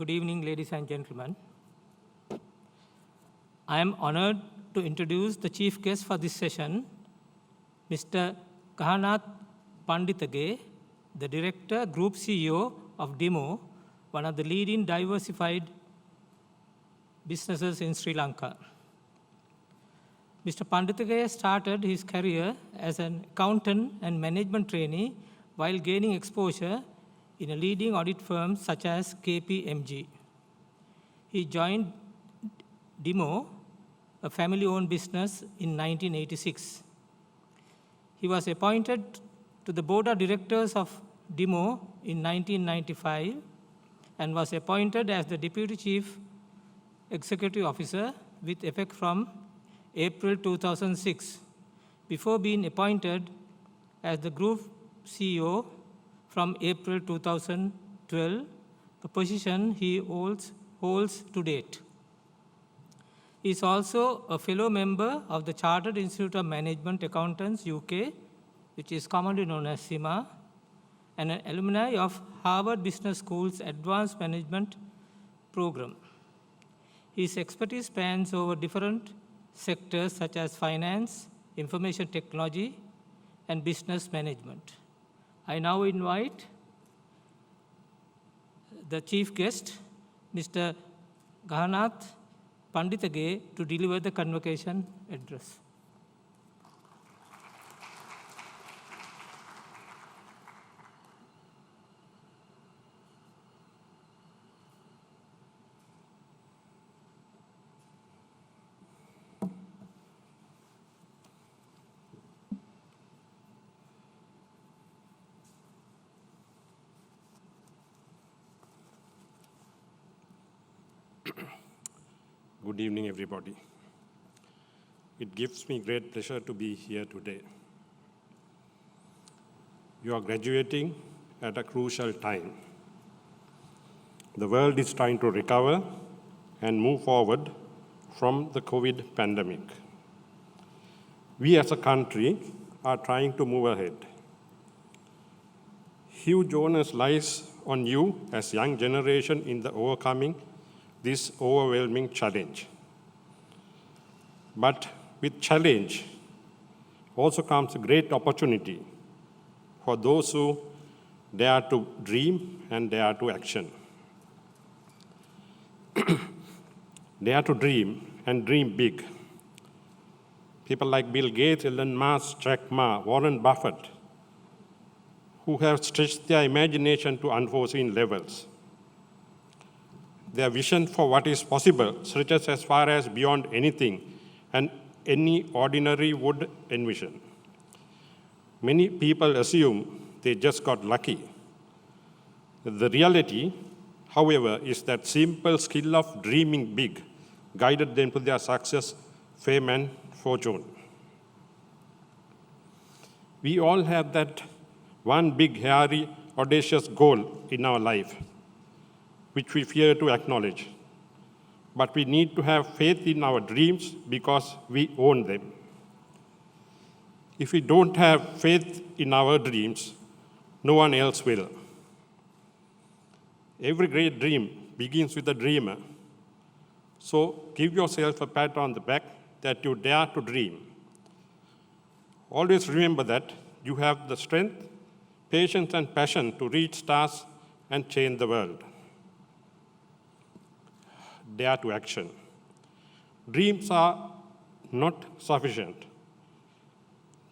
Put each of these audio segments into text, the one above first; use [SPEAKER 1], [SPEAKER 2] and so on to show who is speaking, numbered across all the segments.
[SPEAKER 1] Good evening, ladies and gentlemen. I am honored to introduce the chief guest for this session, Mr. Kahanath Panditage, the Director, Group CEO of DIMO, one of the leading diversified businesses in Sri Lanka. Mr. Panditage started his career as an accountant and management trainee while gaining exposure in a leading audit firm such as KPMG. He joined DIMO, a family-owned business, in 1986. He was appointed to the board of directors of DIMO in 1995 and was appointed as the Deputy Chief Executive Officer with effect from April 2006, before being appointed as the Group CEO from April 2012, a position he holds to date. He is also a fellow member of the Chartered Institute of Management Accountants, UK, which is commonly known as CIMA, and an alumni of Harvard Business School's Advanced Management Program. His expertise spans over different sectors such as finance, information technology, and business management. I now invite the chief guest, Mr. Kahanath Panditage, to deliver the convocation address.
[SPEAKER 2] Good evening, everybody. It gives me great pleasure to be here today. You are graduating at a crucial time. The world is trying to recover and move forward from the COVID pandemic. We as a country are trying to move ahead. Huge onus lies on you as young generation in the overcoming this overwhelming challenge. But with challenge also comes a great opportunity for those who dare to dream and dare to action. Dare to dream and dream big. People like Bill Gates, Elon Musk, Jack Ma, Warren Buffett, who have stretched their imagination to unforeseen levels. Their vision for what is possible stretches as far as beyond anything and any ordinary would envision. Many people assume they just got lucky. The reality, however, is that simple skill of dreaming big guided them to their success, fame, and fortune. We all have that one big, hairy, audacious goal in our life, which we fear to acknowledge. But we need to have faith in our dreams because we own them. If we don't have faith in our dreams, no one else will. Every great dream begins with a dreamer. So give yourself a pat on the back that you dare to dream. Always remember that you have the strength, patience, and passion to reach stars and change the world. Dare to action. Dreams are not sufficient.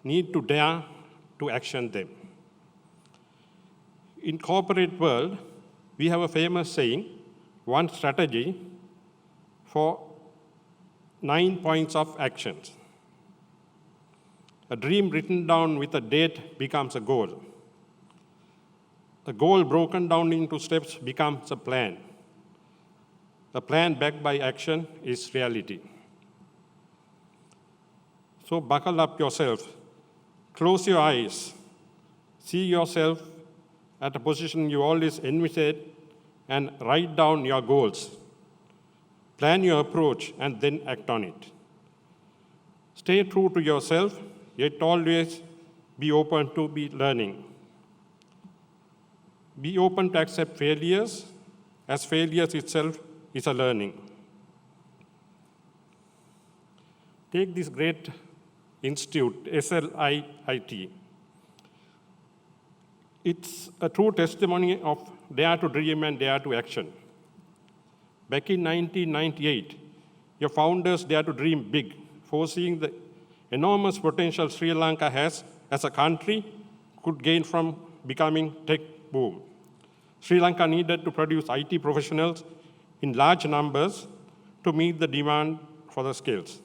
[SPEAKER 2] Need to dare to action them. In corporate world, we have a famous saying, one strategy for 9 points of actions. A dream written down with a date becomes a goal. A goal broken down into steps becomes a plan. A plan backed by action is reality. So buckle up yourself, close your eyes, see yourself at a position you always envisaged, and write down your goals. Plan your approach and then act on it. Stay true to yourself, yet always be open to be learning. Be open to accept failures as failures itself is a learning. Take this great institute, SLIIT. It's a true testimony of dare to dream and dare to action. Back in 1998, your founders dared to dream big, foreseeing the enormous potential Sri Lanka has as a country could gain from becoming tech boom. Sri Lanka needed to produce IT professionals in large numbers to meet the demand for the skills.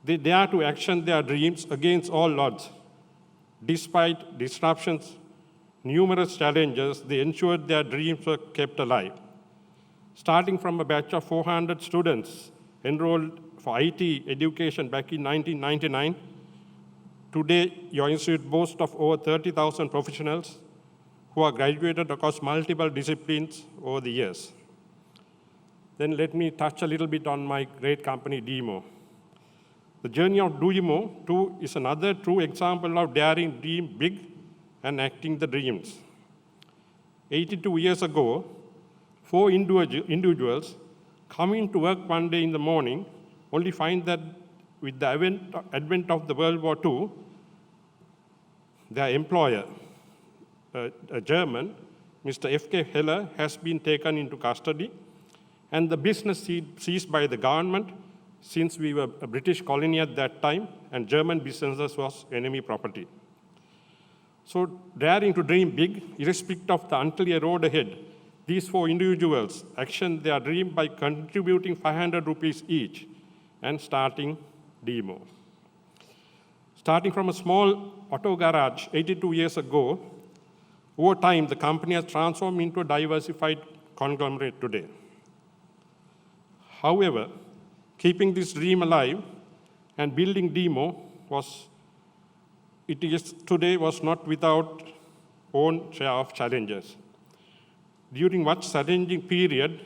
[SPEAKER 2] They dare to action their dreams against all odds. Despite disruptions, numerous challenges, they ensured their dreams were kept alive. Starting from a batch of 400 students enrolled for IT education back in 1999, today your institute boasts of over 30,000 professionals who are graduated across multiple disciplines over the years. Then let me touch a little bit on my great company, DEMO. The journey of DEMO, too, is another true example of daring dream big and acting the dreams. 82 years ago, 4 individuals coming to work one day in the morning only find that with the advent of the World War II, their employer, a German, Mr. F.K. Heller, has been taken into custody, and the business seized by the government, since we were a British colony at that time, and German businesses was enemy property. So daring to dream big, irrespective of the unclear road ahead, these 4 individuals actioned their dream by contributing 500 rupees each and starting DEMO. Starting from a small auto garage 82 years ago, over time, the company has transformed into a diversified conglomerate today. However, keeping this dream alive and building DEMO was not without own share of challenges. During much challenging period,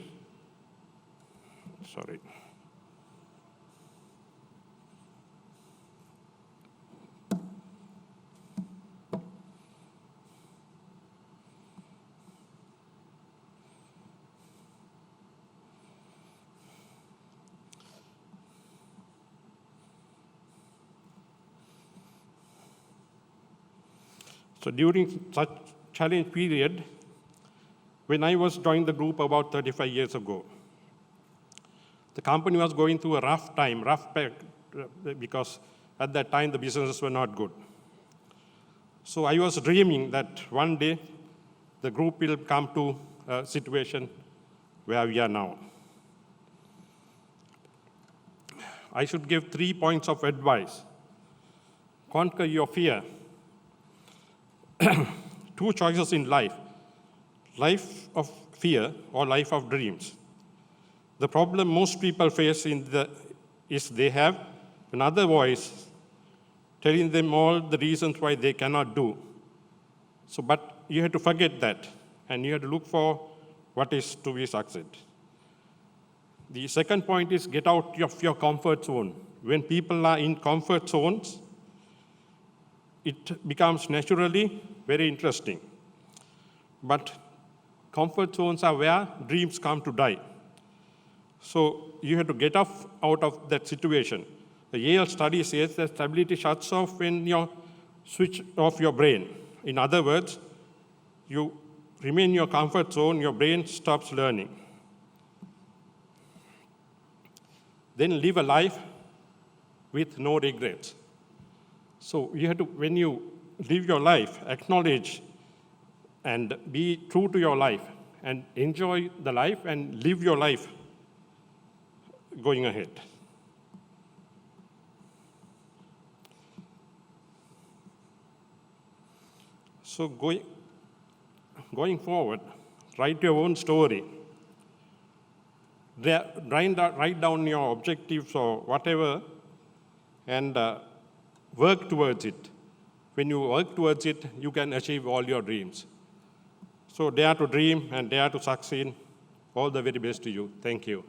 [SPEAKER 2] So during such challenge period, when I was joined the group about 35 years ago, the company was going through a rough patch, because at that time the businesses were not good. So I was dreaming that one day the group will come to a situation where we are now. I should give 3 points of advice. Conquer your fear. 2 choices in life of fear or life of dreams. The problem most people face is they have another voice telling them all the reasons why they cannot do. But you have to forget that, and you have to look for what is to be succeed. The second point is get out of your comfort zone. When people are in comfort zones, it becomes naturally very interesting. But comfort zones are where dreams come to die. So you have to get out of that situation. The Yale study says that stability shuts off when you switch off your brain. In other words, you remain in your comfort zone, your brain stops learning. Then live a life with no regrets. So you have to, when you live your life, acknowledge and be true to your life and enjoy the life and live your life going ahead. So going forward, write your own story. Write down your objectives or whatever and work towards it. When you work towards it, you can achieve all your dreams. So dare to dream and dare to succeed. All the very best to you. Thank you.